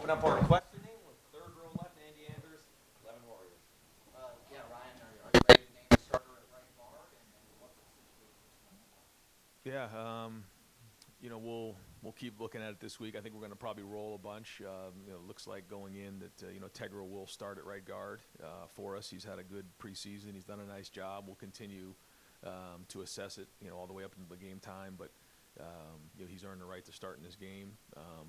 open up our questioning with third row left, Andy Anders, 11 Warriors. Yeah, Ryan, are you ready to name a starter at right guard, and what's the situation? Yeah, we'll keep looking at it this week. I think we're going to probably roll a bunch. It looks like going in that Tegra will start at right guard for us. He's had a good preseason. He's done a nice job. We'll continue to assess it, all the way up into the game time. But he's earned the right to start in this game.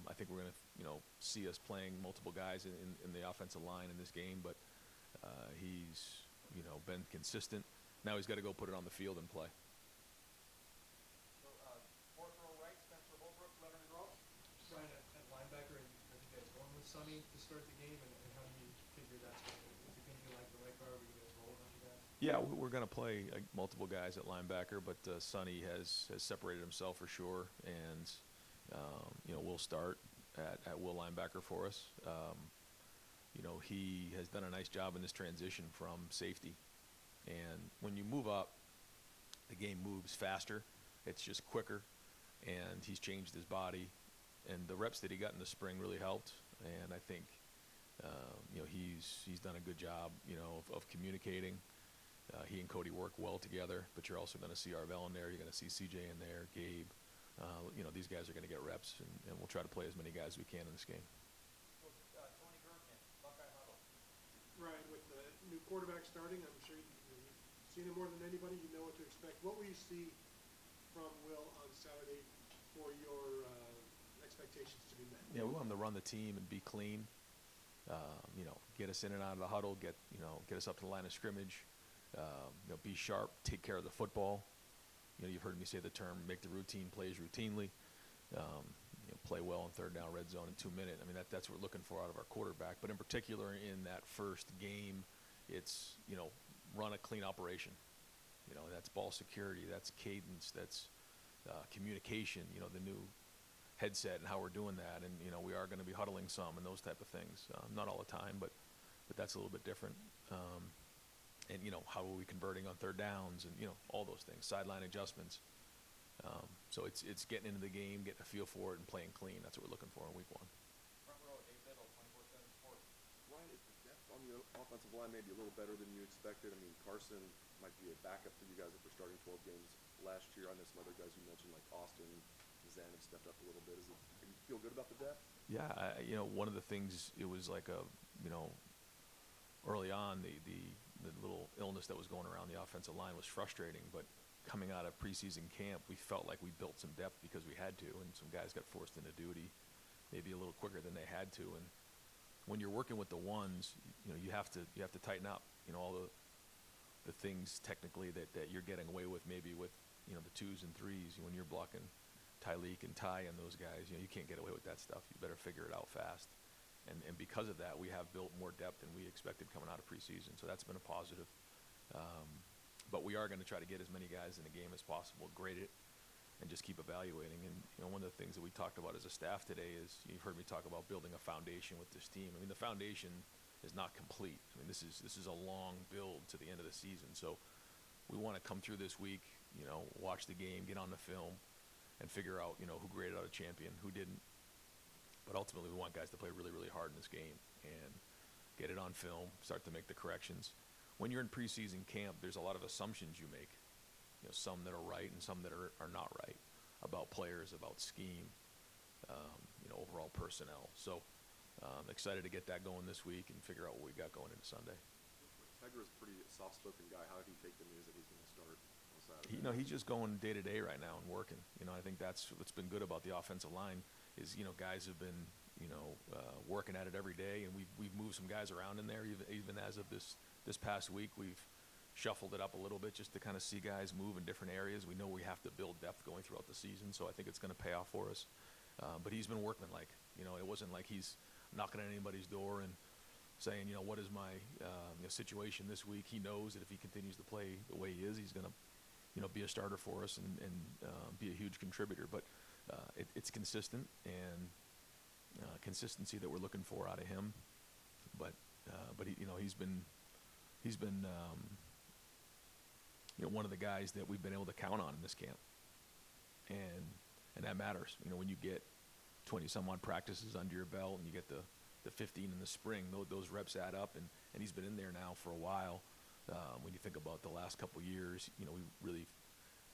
I think we're going to see us playing multiple guys in the offensive line in this game. But he's been consistent. Now he's got to go put it on the field and play. Ryan, at linebacker, and are you guys going with Sonny to start the game, and how do you figure that's going to, is it going to be like the right guard, where you guys roll a bunch of guys? Yeah, we're going to play multiple guys at linebacker, but Sonny has separated himself for sure, and will start at will linebacker for us. He has done a nice job in this transition from safety, and when you move up, the game moves faster. It's just quicker, and he's changed his body. And the reps that he got in the spring really helped, and I think he's done a good job of communicating. He and Cody work well together, but you're also going to see Arvell in there. You're going to see CJ in there, Gabe. These guys are going to get reps, and we'll try to play as many guys as we can in this game. Tony Gerken, Buckeye Huddle. Ryan, with the new quarterback starting, I'm sure you've seen him more than anybody. You know what to expect. What will you see from Will on Saturday for your expectations to be met? Yeah, we want him to run the team and be clean. Get us in and out of the huddle. Get us up to the line of scrimmage. Be sharp. Take care of the football. You've heard me say the term "make the routine plays routinely." Play well in third down, red zone in 2 minutes. I mean, that's what we're looking for out of our quarterback. But in particular, in that first game, it's run a clean operation. That's ball security. That's cadence. That's communication. The new headset and how we're doing that, and we are going to be huddling some and those type of things. Not all the time, but that's a little bit different. And how are we converting on third downs, and all those things, sideline adjustments. So it's getting into the game, getting a feel for it, and playing clean. That's what we're looking for in week 1. Front row, Dave Biddle, 24/7 Sports. Ryan, is the depth on the offensive line maybe a little better than you expected? I mean, Carson might be a backup for you guys if we're starting 12 games last year. I know some other guys you mentioned, like Austin, Zan, have stepped up a little bit. Do you feel good about the depth? Yeah, one of the things, it was like early on, the little illness that was going around the offensive line was frustrating, but coming out of preseason camp, we felt like we built some depth because we had to, and some guys got forced into duty maybe a little quicker than they had to. And when you're working with the ones, you have to tighten up, all the things technically that you're getting away with, maybe with the 2s and 3s. When you're blocking Tyleek and Ty and those guys, you can't get away with that stuff. You better figure it out fast. And because of that, we have built more depth than we expected coming out of preseason. So that's been a positive. But we are going to try to get as many guys in the game as possible, grade it, and just keep evaluating. And one of the things that we talked about as a staff today is, you've heard me talk about building a foundation with this team. I mean, the foundation is not complete. I mean, this is a long build to the end of the season. So we want to come through this week, watch the game, get on the film, and figure out, who graded out a champion, who didn't. But ultimately, we want guys to play really, really hard in this game and get it on film, start to make the corrections. When you're in preseason camp, there's a lot of assumptions you make, some that are right and some that are not right, about players, about scheme, overall personnel. So I'm excited to get that going this week and figure out what we got going into Sunday. Tegra's a pretty soft-spoken guy. How did he take the news that he's going to start on Saturday? He's just going day to day right now and working. I think that's what's been good about the offensive line is, guys have been, working at it every day, and we've moved some guys around in there. Even as of this past week, we've shuffled it up a little bit just to kind of see guys move in different areas. We know we have to build depth going throughout the season, so I think it's going to pay off for us. But he's been workmanlike. It wasn't like he's knocking on anybody's door and saying, what is my situation this week. He knows that if he continues to play the way he is, he's going to be a starter for us and be a huge contributor. But it's consistent, and consistency that we're looking for out of him. But he's been one of the guys that we've been able to count on in this camp, and that matters. When you get 20 some odd practices under your belt and you get to the 15 in the spring. Those reps add up, and he's been in there now for a while. When you think about the last couple years, we really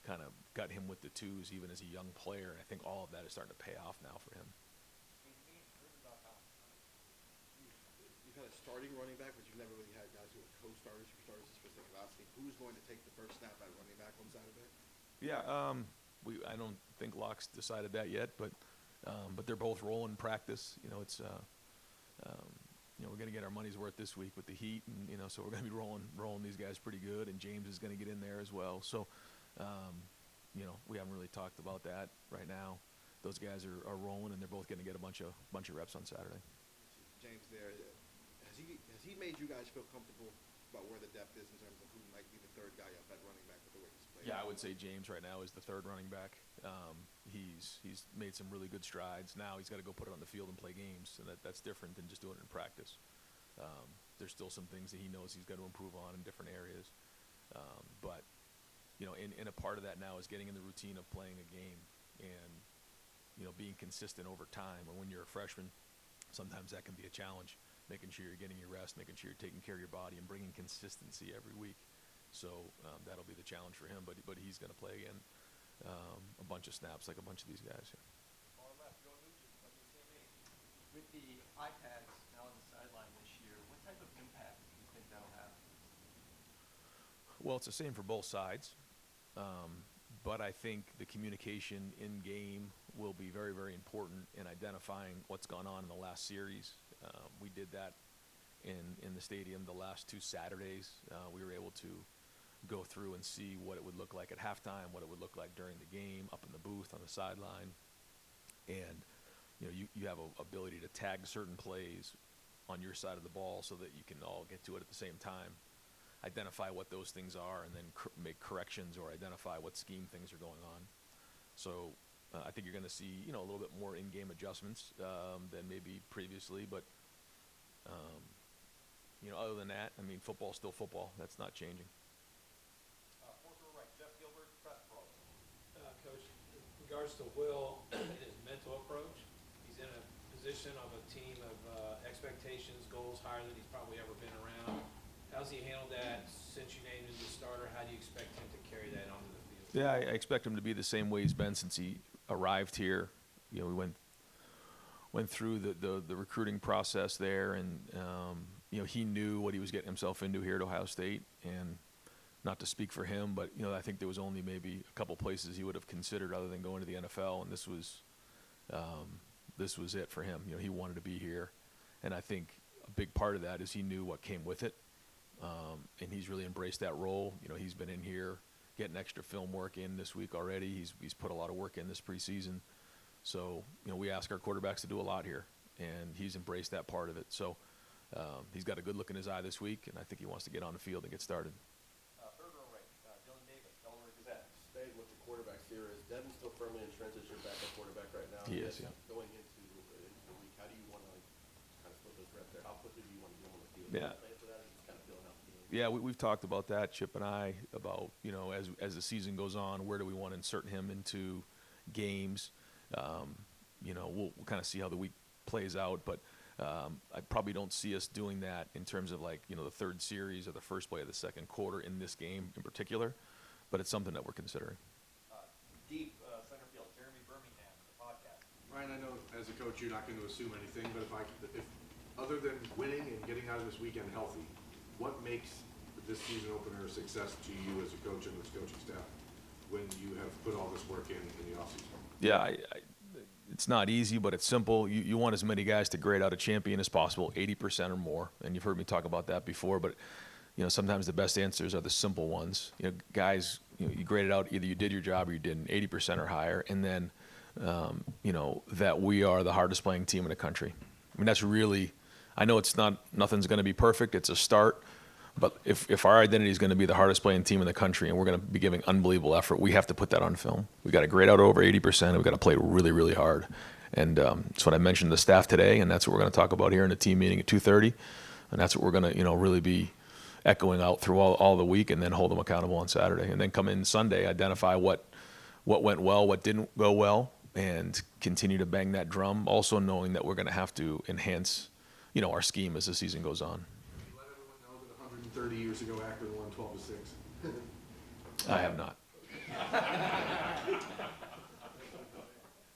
kind of got him with the twos even as a young player, and I think all of that is starting to pay off now for him. You've had a starting running back, but you've never really had guys who are co-starters or starters. Just for thinking about who's going to take the first snap at running back on Saturday. Yeah, I don't think Locke's decided that yet, but they're both rolling practice. We're going to get our money's worth this week with the heat, and so we're going to be rolling these guys pretty good, and James is going to get in there as well. So, we haven't really talked about that right now. Those guys are rolling, and they're both going to get a bunch of reps on Saturday. James, there has he made you guys feel comfortable about where the depth is in terms of who might be the third guy up at running back with the way he's played? Yeah, I would say James right now is the third running back. He's made some really good strides. Now he's got to go put it on the field and play games, and that's different than just doing it in practice. There's still some things that he knows he's got to improve on in different areas. But in a part of that now is getting in the routine of playing a game and, being consistent over time. And when you're a freshman, sometimes that can be a challenge, making sure you're getting your rest, making sure you're taking care of your body and bringing consistency every week. So that'll be the challenge for him, but he's going to play again a bunch of snaps like a bunch of these guys. Yeah. With the iPads now on the sideline this year, what type of impact do you think that'll have? Well, it's the same for both sides, but I think the communication in game will be very, very important in identifying what's gone on in the last series. We did that in the stadium the last two Saturdays. We were able to go through and see what it would look like at halftime, what it would look like during the game, up in the booth, on the sideline. And, you have a ability to tag certain plays on your side of the ball so that you can all get to it at the same time, identify what those things are, and then make corrections or identify what scheme things are going on. So I think you're going to see, a little bit more in-game adjustments than maybe previously. But, other than that, football's still football. That's not changing. Fourth row right, Jeff Gilbert, press pro. Coach, in regards to Will and his mental approach, he's in a position of a team of expectations, goals higher than he's probably ever been around. How's he handled that since you named him the starter? How do you expect him to carry that onto the field? Yeah, I expect him to be the same way he's been since he arrived here. We went through the recruiting process there, and he knew what he was getting himself into here at Ohio State. And not to speak for him, but I think there was only maybe a couple places he would have considered other than going to the NFL, and this was it for him. He wanted to be here, and I think a big part of that is he knew what came with it, and he's really embraced that role. He's been in here getting extra film work in this week already. He's put a lot of work in this preseason. So, we ask our quarterbacks to do a lot here, and he's embraced that part of it. So, he's got a good look in his eye this week, and I think he wants to get on the field and get started. Third row right, Dylan Davis, Delaware Gazette. Staying with the quarterbacks here, is Devin still firmly entrenched as your backup quarterback right now? He is, yeah. Going into the week, how do you want to kind of split those reps there? How quickly do you want to get on the field? Yeah. Plan for that, or just kind of feeling out the game? Yeah, we've talked about that, Chip and I, about, as the season goes on, where do we want to insert him into games? We'll kind of see how the week plays out, but I probably don't see us doing that in terms of the third series or the first play of the second quarter in this game in particular, but it's something that we're considering. Deep center field, Jeremy Birmingham, the podcast. Ryan, I know as a coach you're not going to assume anything, but if other than winning and getting out of this weekend healthy, what makes this season opener a success to you as a coach and this coaching staff when you have put all this work in the offseason? Yeah, it's not easy, but it's simple. You want as many guys to grade out a champion as possible, 80% or more, and you've heard me talk about that before, but sometimes the best answers are the simple ones. Guys, you grade it out, either you did your job or you didn't, 80% or higher, and then, that we are the hardest playing team in the country. That's really, I know nothing's going to be perfect. It's a start. But if our identity is going to be the hardest playing team in the country and we're going to be giving unbelievable effort, we have to put that on film. We've got to grade out over 80%, and we've got to play really, really hard. And that's what I mentioned to the staff today, and that's what we're going to talk about here in the team meeting at 2:30. And that's what we're going to, really be echoing out through all the week, and then hold them accountable on Saturday. And then come in Sunday, identify what went well, what didn't go well, and continue to bang that drum, also knowing that we're going to have to enhance our scheme as the season goes on. You let everyone know that 130 years ago Akron won 12-6. I have not.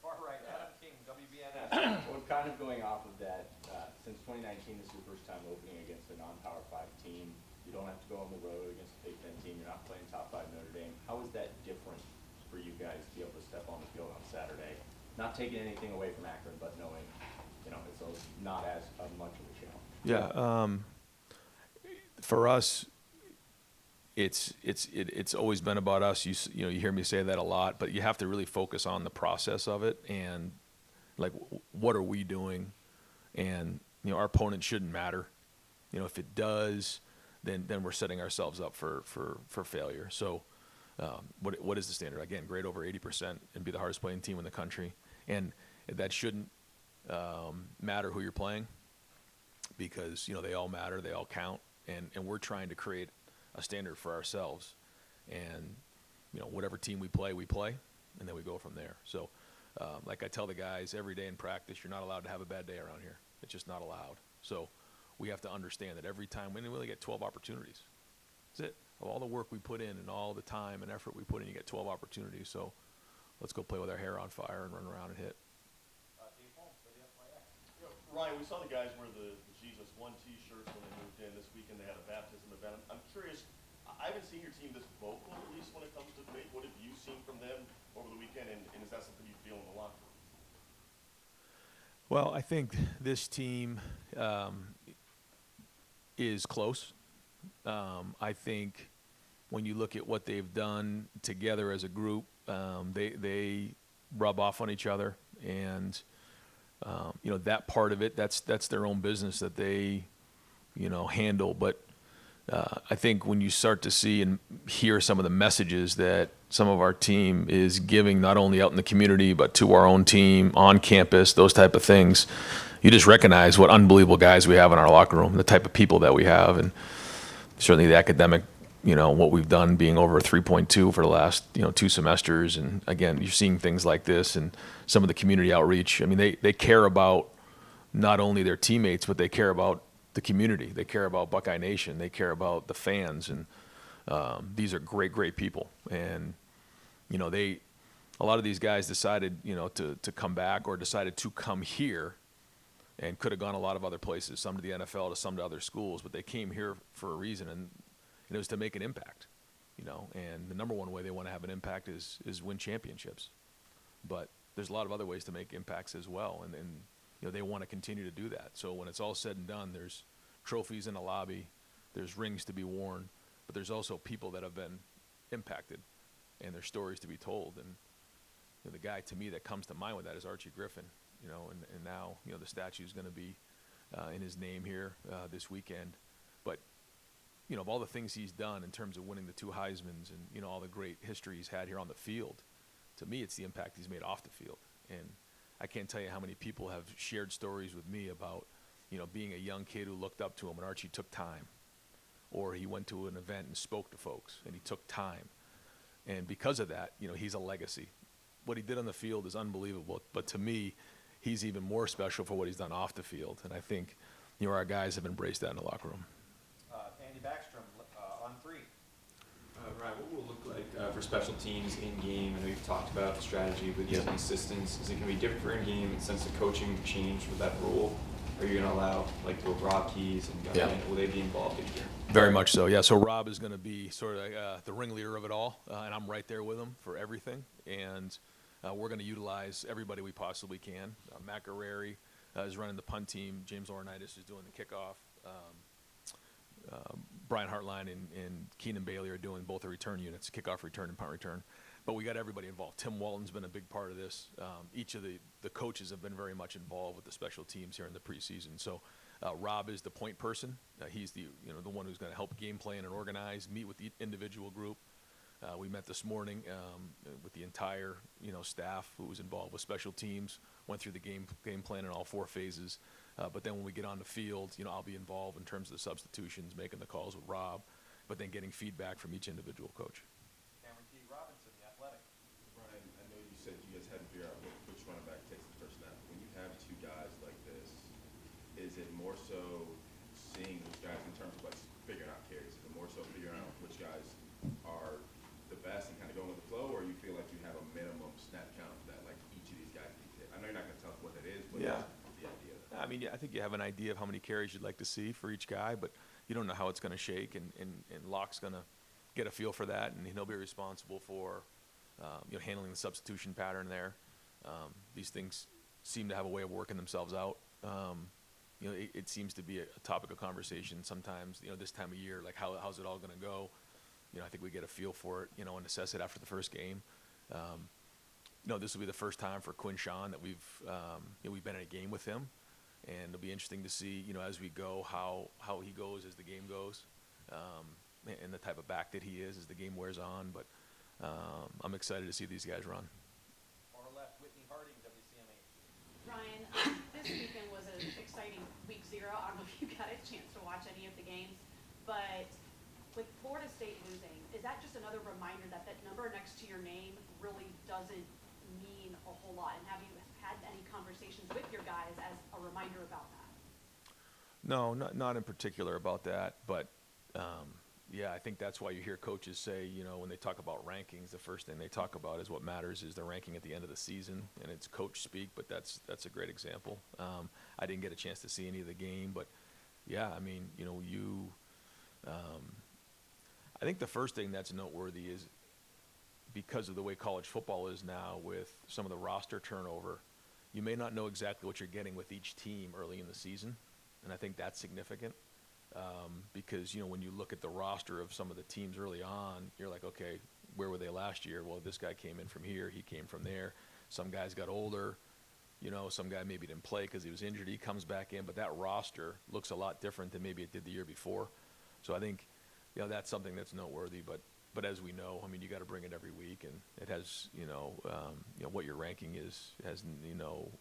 Far right, Adam King, WBNS. Well, kind of going off of that, since 2019, this is your first time opening against a non-Power 5 team. You don't have to go on the road against a Big Ten team. You're not playing top 5 Notre Dame. How is that different for you guys to be able to step on the field on Saturday? Not taking anything away from Akron, but knowing, it's not as much of a challenge. Yeah. For us, it's always been about us. You hear me say that a lot, but you have to really focus on the process of it and like what are we doing, and our opponent shouldn't matter. If it does, then we're setting ourselves up for failure. So what is the standard? Again, grade over 80% and be the hardest playing team in the country, and that shouldn't matter who you're playing, because they all matter, they all count, and we're trying to create a standard for ourselves, and whatever team we play, and then we go from there. So like I tell the guys every day in practice, you're not allowed to have a bad day around here. It's just not allowed. So we have to understand that every time we only get 12 opportunities. That's it. Of all the work we put in and all the time and effort we put in, you get 12 opportunities. So let's go play with our hair on fire and run around and hit. Dave Holmes, WFYX. Ryan, we saw the guys wear the Jesus One T-shirts when they moved in. This weekend they had a baptism event. I'm curious, I haven't seen your team this vocal, at least when it comes to faith. What have you seen from them over the weekend, and is that something you feel in the locker room? Well, I think this team is close. I think when you look at what they've done together as a group, they rub off on each other, and that part of it, that's their own business that they handle. But I think when you start to see and hear some of the messages that some of our team is giving, not only out in the community but to our own team on campus, those type of things, you just recognize what unbelievable guys we have in our locker room, the type of people that we have, and certainly the academic, what we've done being over a 3.2 for the last, 2 semesters. And again, you're seeing things like this and some of the community outreach. I mean, they care about not only their teammates, but they care about the community. They care about Buckeye Nation. They care about the fans. And these are great, great people. And, a lot of these guys decided, to come back or decided to come here, and could have gone a lot of other places, some to the NFL, to some to other schools, but they came here for a reason, and it was to make an impact, and the number one way they want to have an impact is win championships. But there's a lot of other ways to make impacts as well, and they want to continue to do that. So when it's all said and done, there's trophies in the lobby, there's rings to be worn, but there's also people that have been impacted, and there's stories to be told. And the guy to me that comes to mind with that is Archie Griffin. And now, the statue is going to be in his name here this weekend. But, of all the things he's done in terms of winning the 2 Heismans and, all the great history he's had here on the field, to me, it's the impact he's made off the field. And I can't tell you how many people have shared stories with me about, being a young kid who looked up to him, and Archie took time. Or he went to an event and spoke to folks, and he took time. And because of that, he's a legacy. What he did on the field is unbelievable. But to me, he's even more special for what he's done off the field. And I think, our guys have embraced that in the locker room. Andy Backstrom, on 3. Ryan, what will it look like for special teams in game? I know you've talked about the strategy with using assistants. Is it going to be different for in game, and since the coaching changed with that rule? Are you going to allow like the Rob Keys and will they be involved this year? Very much so, yeah. So Rob is going to be sort of the ringleader of it all, and I'm right there with him for everything. And we're going to utilize everybody we possibly can. Matt Guerreri is running the punt team. James Laurinaitis is doing the kickoff. Brian Hartline and Keenan Bailey are doing both the return units, kickoff return and punt return. But we got everybody involved. Tim Walton's been a big part of this. Each of the coaches have been very much involved with the special teams here in the preseason. So Rob is the point person. He's the one who's going to help game plan and organize, meet with the individual group. We met this morning with the entire staff who was involved with special teams, went through the game plan in all 4 phases. But then when we get on the field, I'll be involved in terms of the substitutions, making the calls with Rob, but then getting feedback from each individual coach. Cameron T. Robinson, The Athletic. Ryan, I know you said you guys hadn't figured out which running back takes the first snap. When you have 2 guys like this, is is it more so seeing those guys in terms of like figuring out carries? Is it more so figuring out which guys are the best and kind of going with the flow, or you feel like you have a minimum snap count that like each of these guys need to hit? I know you're not going to tell us what that is, but Yeah. that's the idea. I mean, yeah, I think you have an idea of how many carries you'd like to see for each guy, but you don't know how it's going to shake, and Locke's going to get a feel for that, and he'll be responsible for handling the substitution pattern there. These things seem to have a way of working themselves out. It seems to be a topic of conversation sometimes, this time of year, like how's it all going to go? I think we get a feel for it, and assess it after the first game. This will be the first time for Quinn Sean that we've been in a game with him, and it'll be interesting to see, as we go, how he goes as the game goes, and the type of back that he is as the game wears on. But I'm excited to see these guys run. Far left, Whitney Harding, WCMH. Ryan, this weekend was an exciting week 0. I don't know if you got a chance to watch any of the games, but with Florida State losing, is that just another reminder that that number next to your name really doesn't mean a whole lot? And have you had any conversations with your guys as a reminder about that? No, not in particular about that, but yeah, I think that's why you hear coaches say, when they talk about rankings, the first thing they talk about is what matters is the ranking at the end of the season, and it's coach speak, but that's a great example. I didn't get a chance to see any of the game, but yeah, I mean, I think the first thing that's noteworthy is because of the way college football is now with some of the roster turnover, you may not know exactly what you're getting with each team early in the season, and I think that's significant. Because, when you look at the roster of some of the teams early on, you're like, okay, where were they last year? Well, this guy came in from here, he came from there. Some guys got older, some guy maybe didn't play because he was injured, he comes back in, but that roster looks a lot different than maybe it did the year before. So I think, that's something that's noteworthy, but as we know, I mean, you got to bring it every week, and it has, what your ranking is, has, no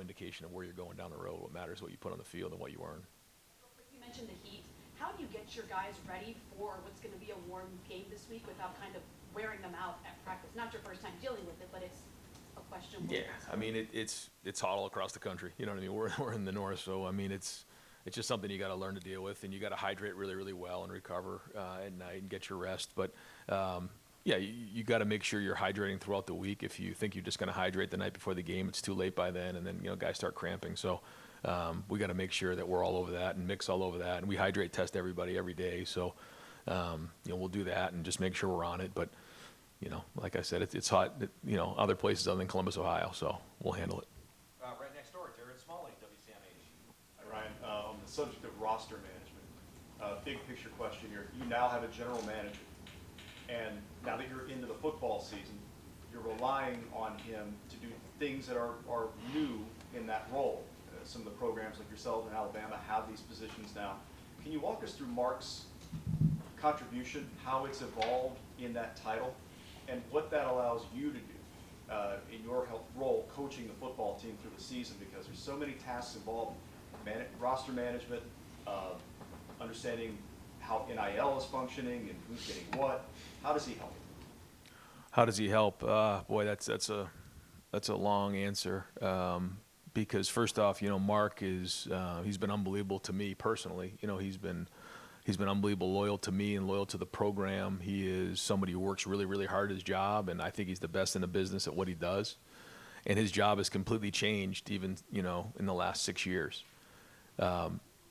indication of where you're going down the road. What matters is what you put on the field and what you earn. You mentioned the heat. How do you get your guys ready for what's going to be a warm game this week without kind of wearing them out at practice? Not your first time dealing with it, but it's a question. Yeah, I mean, it's hot all across the country. You know what I mean? We're in the north, so I mean, it's just something you got to learn to deal with, and you got to hydrate really, really well and recover at night and get your rest. But yeah, you got to make sure you're hydrating throughout the week. If you think you're just going to hydrate the night before the game, it's too late by then, and then guys start cramping. So we got to make sure that we're all over that and mix all over that, and we hydrate test everybody every day. So we'll do that and just make sure we're on it. But like I said, it's hot. Other places other than Columbus, Ohio. So we'll handle it. Right next door, Jared Smalling, WCMH. Hi, Ryan. On the subject of roster management, big picture question here. You now have a general manager, and now that you're into the football season, you're relying on him to do things that are new in that role. Some of the programs like yourselves in Alabama have these positions now. Can you walk us through Mark's contribution, how it's evolved in that title, and what that allows you to do in your role coaching the football team through the season? Because there's so many tasks involved, roster management, understanding how NIL is functioning and who's getting what. How does he help? How does he help? Boy, that's a long answer. Because first off, Mark is he's been unbelievable to me personally. He's been unbelievable loyal to me and loyal to the program. He is somebody who works really, really hard at his job, and I think he's the best in the business at what he does. And his job has completely changed even, in the last 6 years.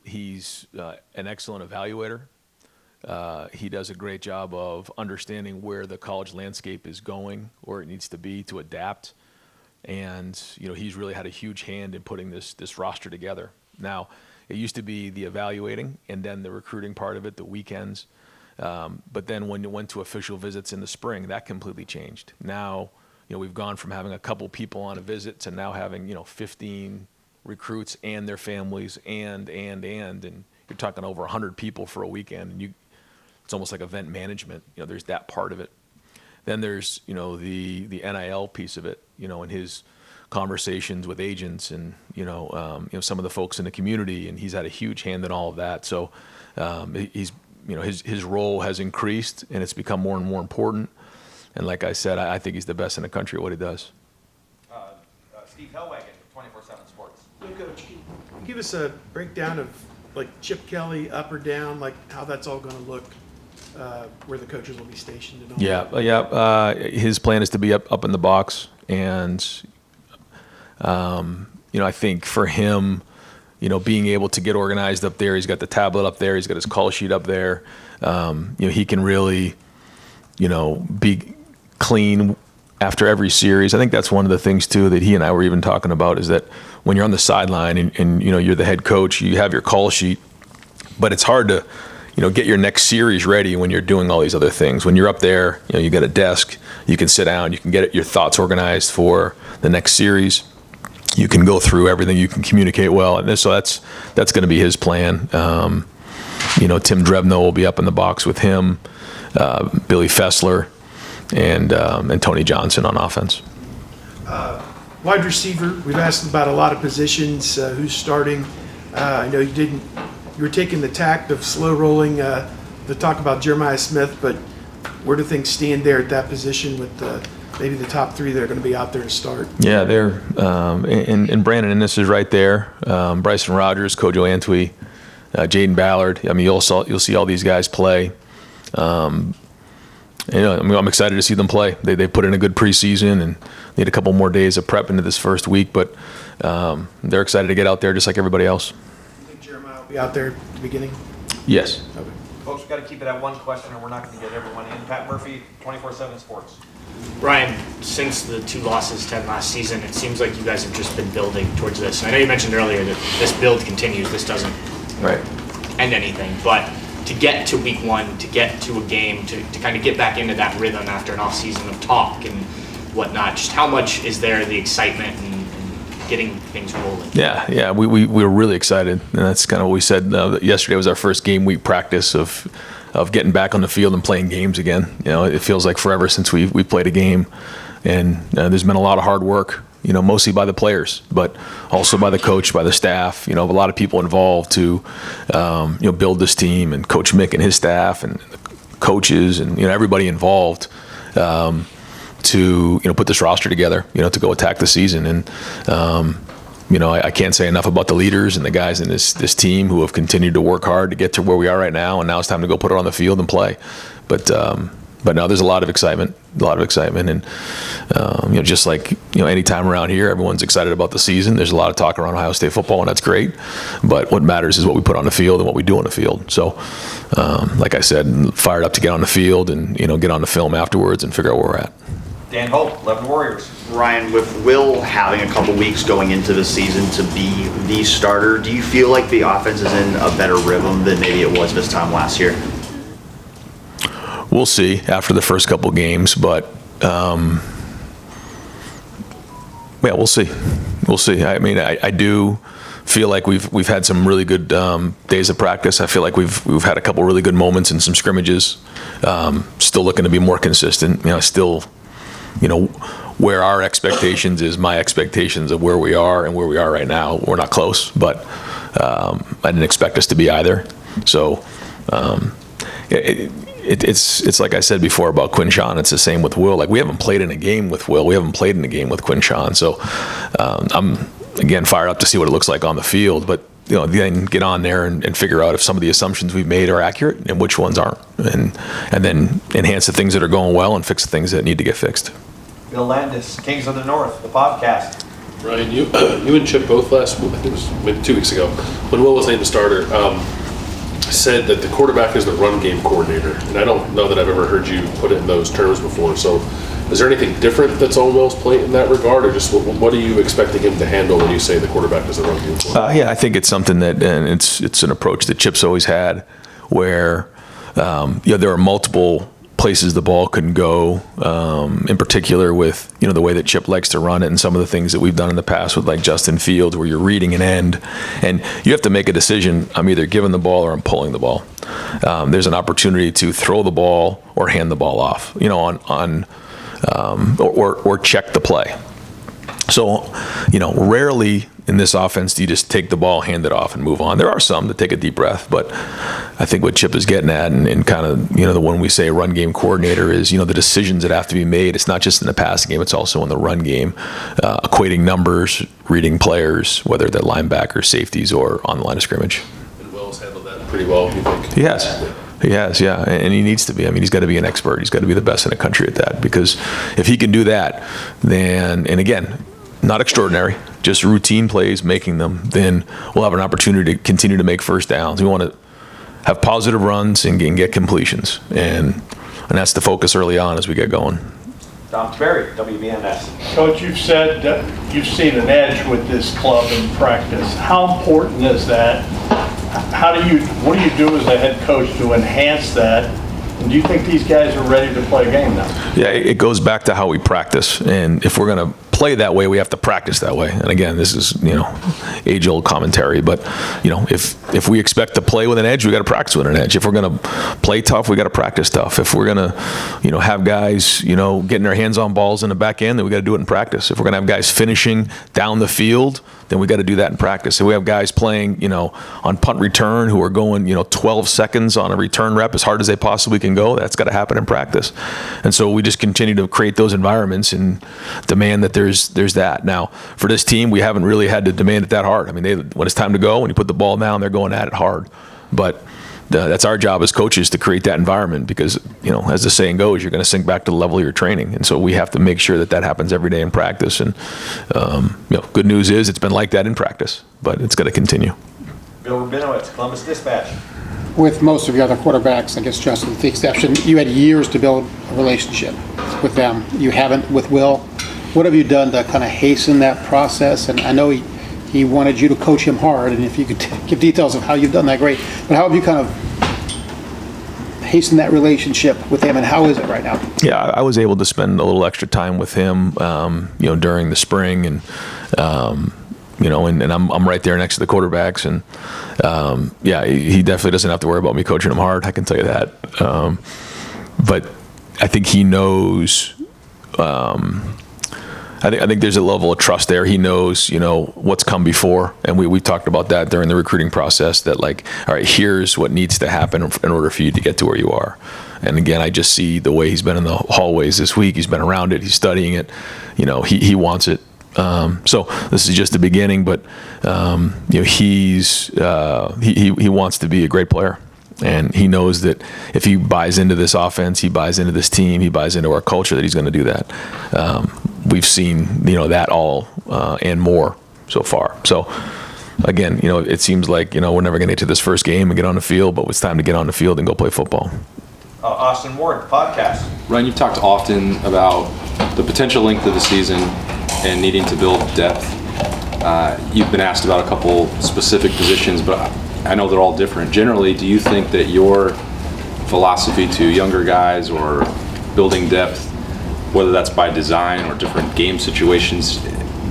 He's an excellent evaluator. He does a great job of understanding where the college landscape is going, where it needs to be to adapt. And, he's really had a huge hand in putting this roster together. Now, it used to be the evaluating and then the recruiting part of it, the weekends. But then when you went to official visits in the spring, that completely changed. Now, we've gone from having a couple people on a visit to now having, 15 recruits and their families and you're talking over 100 people for a weekend. And it's almost like event management. There's that part of it. Then there's, the NIL piece of it, and his conversations with agents and, some of the folks in the community, and he's had a huge hand in all of that. So he's, his role has increased, and it's become more and more important. And like I said, I think he's the best in the country at what he does. Steve Hellwagon, 24/7 Sports. Coach, can you give us a breakdown of like Chip Kelly up or down, like how that's all going to look, where the coaches will be stationed and all? Yeah. His plan is to be up in the box, and I think for him, being able to get organized up there, he's got the tablet up there, he's got his call sheet up there. He can really, be clean after every series. I think that's one of the things too that he and I were even talking about, is that when you're on the sideline and you're the head coach, you have your call sheet, but it's hard to get your next series ready when you're doing all these other things. When you're up there, you got a desk, you can sit down, you can get your thoughts organized for the next series. You can go through everything, you can communicate well, and so that's going to be his plan. Tim Drebno will be up in the box with him, Billy Fessler, and Tony Johnson on offense. Wide receiver, we've asked about a lot of positions, who's starting. I know you were taking the tact of slow rolling the talk about Jeremiah Smith, but where do things stand there at that position with maybe the top three that are going to be out there to start? Yeah, they're and Brandon Innes is right there. Bryson Rogers, Kojo Antwi, Jaden Ballard. I mean, you'll see all these guys play. I'm excited to see them play. They put in a good preseason and need a couple more days of prep into this first week, but they're excited to get out there just like everybody else. You think Jeremiah will be out there at the beginning? Yes. Okay. Folks, we've got to keep it at one question, or we're not going to get everyone in. Pat Murphy, 24/7 Sports. Ryan, since the 2 losses to end last season, it seems like you guys have just been building towards this. And I know you mentioned earlier that this build continues. This doesn't end anything. But to get to week 1, to get to a game, to kind of get back into that rhythm after an off season of talk and whatnot, just how much is there the excitement and getting things rolling? Yeah, we were really excited, and that's kind of what we said. Yesterday was our first game week practice of getting back on the field and playing games again. It feels like forever since we played a game, and there's been a lot of hard work. Mostly by the players, but also by the coach, by the staff. A lot of people involved to build this team, and Coach Mick and his staff, and the coaches, and everybody involved to put this roster together. To go attack the season, and I can't say enough about the leaders and the guys in this team who have continued to work hard to get to where we are right now, and now it's time to go put it on the field and play. But no, there's a lot of excitement, and just like any time around here, everyone's excited about the season. There's a lot of talk around Ohio State football, and that's great. But what matters is what we put on the field and what we do on the field. So, like I said, fired up to get on the field and get on the film afterwards and figure out where we're at. Dan Holt, 11 Warriors. Ryan, with Will having a couple weeks going into the season to be the starter, do you feel like the offense is in a better rhythm than maybe it was this time last year? We'll see after the first couple games, but we'll see. We'll see. I mean, I do feel like we've had some really good days of practice. I feel like we've had a couple really good moments in some scrimmages. Still looking to be more consistent. Still, where our expectations is my expectations of where we are and where we are right now. We're not close, but I didn't expect us to be either. So. It's like I said before about Quinshon. It's the same with Will. Like, we haven't played in a game with Will. We haven't played in a game with Quinshon. So I'm again fired up to see what it looks like on the field. But then get on there and figure out if some of the assumptions we've made are accurate and which ones aren't, and then enhance the things that are going well and fix the things that need to get fixed. Bill Landis, Kings of the North, the podcast. Ryan, you and Chip both I think it was maybe 2 weeks ago, when Will was named the starter, said that the quarterback is the run game coordinator, and I don't know that I've ever heard you put it in those terms before. So is there anything different that's on Will's plate in that regard, or just what are you expecting him to handle when you say the quarterback is the run game coordinator? Yeah, I think it's something that, and it's an approach that Chip's always had, where there are multiple places the ball can go, in particular with the way that Chip likes to run it, and some of the things that we've done in the past with like Justin Fields, where you're reading an end and you have to make a decision. I'm either giving the ball or I'm pulling the ball. There's an opportunity to throw the ball or hand the ball off, or check the play. So, rarely in this offense do you just take the ball, hand it off, and move on. There are some that take a deep breath, but I think what Chip is getting at, and kind of, the when we say run game coordinator is, the decisions that have to be made. It's not just in the passing game, it's also in the run game, equating numbers, reading players, whether they're linebackers, safeties, or on the line of scrimmage. And Will's handled that pretty well, you think? He has, yeah, and he needs to be. I mean, he's got to be an expert. He's got to be the best in the country at that, because if he can do that, then, and again, not extraordinary, just routine plays, making them, then we'll have an opportunity to continue to make first downs. We want to have positive runs and get completions, and that's the focus early on as we get going. Tom Barry, WBNS. Coach, you've said that you've seen an edge with this club in practice. How important is that? What do you do as a head coach to enhance that? And do you think these guys are ready to play a game now? Yeah, it goes back to how we practice, and if we're going to play that way, we have to practice that way. And again, this is, age-old commentary, but, if we expect to play with an edge, we got to practice with an edge. If we're going to play tough, we got to practice tough. If we're going to, have guys, getting their hands on balls in the back end, then we got to do it in practice. If we're going to have guys finishing down the field, then we got to do that in practice. If we have guys playing, on punt return who are going, 12 seconds on a return rep as hard as they possibly can go, that's got to happen in practice. And so we just continue to create those environments and demand that there's that. Now, for this team, we haven't really had to demand it that hard. I mean, when it's time to go, when you put the ball down, they're going at it hard. But that's our job as coaches to create that environment, because, as the saying goes, you're going to sink back to the level of your training. And so we have to make sure that happens every day in practice. And, good news is it's been like that in practice, but it's going to continue. Bill Rabinowitz, Columbus Dispatch. With most of the other quarterbacks, I guess Justin, with the exception, you had years to build a relationship with them. You haven't with Will. What have you done to kind of hasten that process? And I know he wanted you to coach him hard, and if you could give details of how you've done that, great. But how have you kind of hastened that relationship with him, and how is it right now? Yeah, I was able to spend a little extra time with him, during the spring, and and I'm right there next to the quarterbacks, and he definitely doesn't have to worry about me coaching him hard. I can tell you that. But I think he knows. I think there's a level of trust there. He knows, what's come before, and we talked about that during the recruiting process. That all right, here's what needs to happen in order for you to get to where you are. And again, I just see the way he's been in the hallways this week. He's been around it. He's studying it. He wants it. So this is just the beginning, but he wants to be a great player, and he knows that if he buys into this offense, he buys into this team, he buys into our culture, that he's going to do that. We've seen that all and more so far. So again, it seems like we're never going to get to this first game and get on the field, but it's time to get on the field and go play football. Austin Ward, podcast. Ryan, you've talked often about the potential length of the season and needing to build depth. You've been asked about a couple specific positions, but I know they're all different. Generally, do you think that your philosophy to younger guys or building depth, whether that's by design or different game situations,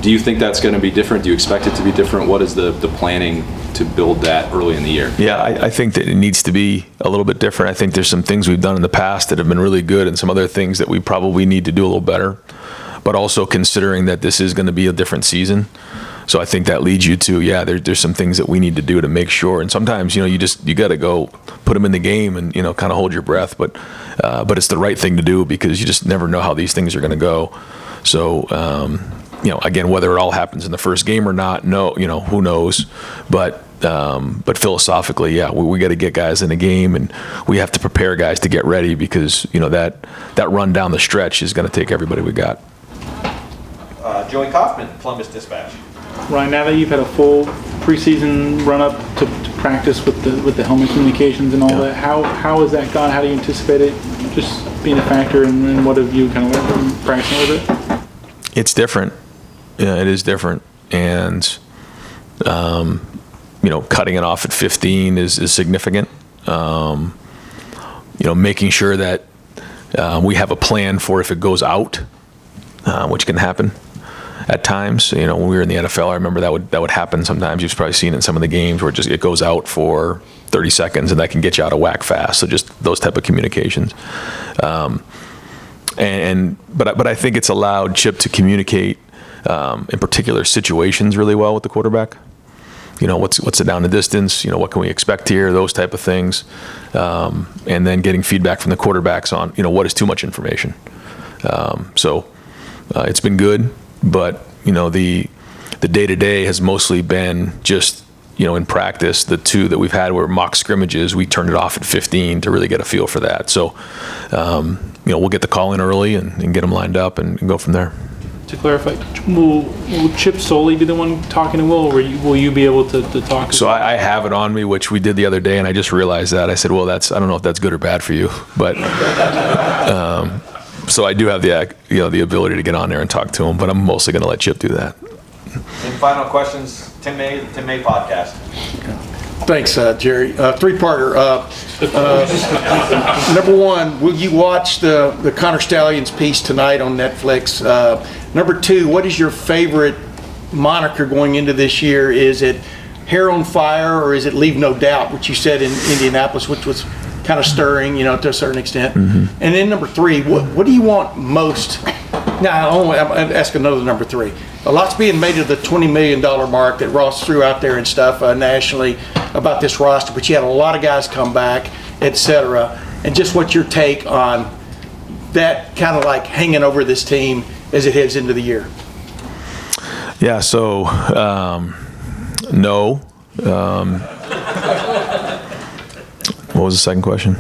do you think that's going to be different? Do you expect it to be different? What is the planning to build that early in the year? Yeah, I think that it needs to be a little bit different. I think there's some things we've done in the past that have been really good, and some other things that we probably need to do a little better. But also considering that this is going to be a different season. So I think that leads you to, there's some things that we need to do to make sure. And sometimes, you got to go put them in the game and, kind of hold your breath. But it's the right thing to do, because you just never know how these things are going to go. So, again, whether it all happens in the first game or not, who knows? But philosophically, we got to get guys in the game, and we have to prepare guys to get ready, because, that run down the stretch is going to take everybody we got. Joey Kaufman, Columbus Dispatch. Ryan, now that you've had a full preseason run-up to practice with the helmet communications and all that, how has that gone? How do you anticipate it just being a factor, and what have you kind of learned from practicing with it? It's different. Yeah, it is different. And, cutting it off at 15 is significant. Making sure that we have a plan for if it goes out, which can happen at times. When we were in the NFL, I remember that would happen sometimes. You've probably seen in some of the games where it goes out for 30 seconds, and that can get you out of whack fast. So just those type of communications. But I think it's allowed Chip to communicate in particular situations really well with the quarterback. You know, what's the down the distance? You know, what can we expect here? Those type of things, and then getting feedback from the quarterbacks on, you know, what is too much information. So it's been good, but you know, the day-to-day has mostly been just, you know, in practice. The two that we've had were mock scrimmages. We turned it off at 15 to really get a feel for that. So, you know, we'll get the call in early and get them lined up and go from there. To clarify, will Chip Soley be the one talking to Will, or will you be able to talk? So I have it on me, which we did the other day, and I just realized that. I said, well, I don't know if that's good or bad for you, but so I do have the ability to get on there and talk to him, but I'm mostly going to let Chip do that. Any final questions? Tim May podcast. Thanks, Jerry. Three-parter. Number one, will you watch the Connor Stallions piece tonight on Netflix? Number two, what is your favorite moniker going into this year? Is it Hair on Fire, or is it Leave No Doubt, which you said in Indianapolis, which was kind of stirring, you know, to a certain extent? Mm-hmm. And then number three, what do you want most? Now, I'll ask another number three. A lot's being made of the $20 million mark that Ross threw out there and stuff nationally about this roster, but you had a lot of guys come back, et cetera. And just what's your take on that kind of like hanging over this team as it heads into the year? Yeah, so no. What was the second question?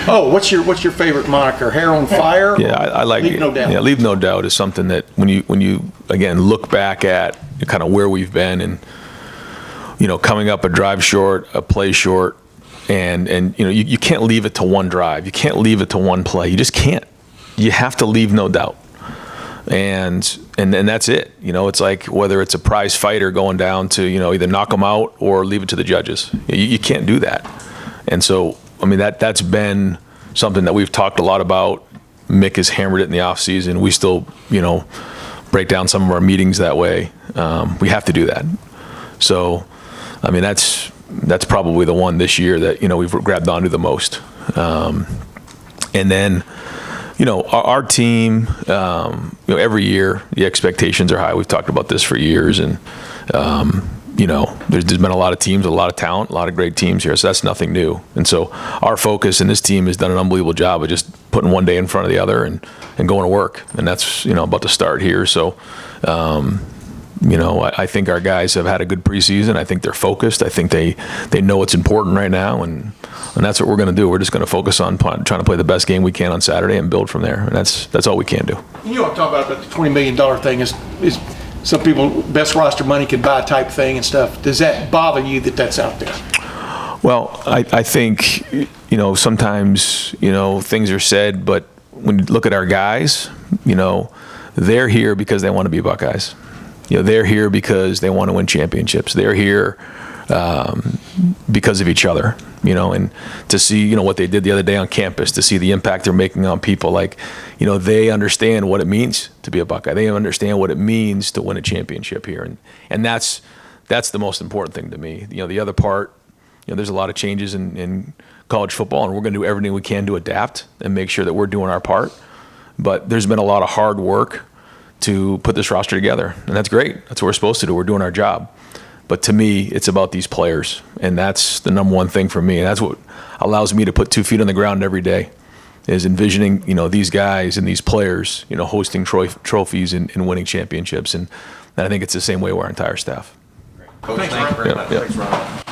What's your favorite moniker? Hair on Fire? Yeah, I like Leave No Doubt. Yeah, Leave No Doubt is something that when you again look back at kind of where we've been, and you know, coming up a drive short, a play short, and you know, you can't leave it to one drive. You can't leave it to one play. You just can't. You have to leave no doubt. And that's it. You know, it's like whether it's a prize fighter going down to, you know, either knock them out or leave it to the judges. You can't do that. And so, I mean, that's been something that we've talked a lot about. Mick has hammered it in the off season. We still, you know, break down some of our meetings that way. We have to do that. So, I mean, that's probably the one this year that, you know, we've grabbed onto the most. And then, you know, our team, you know, every year the expectations are high. We've talked about this for years, and you know, there's been a lot of teams, a lot of talent, a lot of great teams here, so that's nothing new. And so our focus, and this team has done an unbelievable job of just putting one day in front of the other and going to work, and that's, you know, about to start here. So, you know, I think our guys have had a good preseason. I think they're focused. I think they know what's important right now, and that's what we're going to do. We're just going to focus on trying to play the best game we can on Saturday and build from there. And that's all we can do. You know what I'm talking about the $20 million thing is some people, best roster money can buy type thing and stuff. Does that bother you that that's out there? Well, I think, you know, sometimes, you know, things are said, but when you look at our guys, you know, they're here because they want to be Buckeyes. You know, they're here because they want to win championships. They're here because of each other, you know, and to see, you know, what they did the other day on campus, to see the impact they're making on people, like, you know, they understand what it means to be a Buckeye. They understand what it means to win a championship here. And that's the most important thing to me. You know, the other part, you know, there's a lot of changes in college football, and we're going to do everything we can to adapt and make sure that we're doing our part. But there's been a lot of hard work to put this roster together, and that's great. That's what we're supposed to do. We're doing our job. But to me, it's about these players, and that's the number one thing for me. And that's what allows me to put 2 feet on the ground every day, is envisioning, you know, these guys and these players, you know, hosting trophies and winning championships. And I think it's the same way with our entire staff. Coach, thank you very much. Yeah. Thanks, Ron.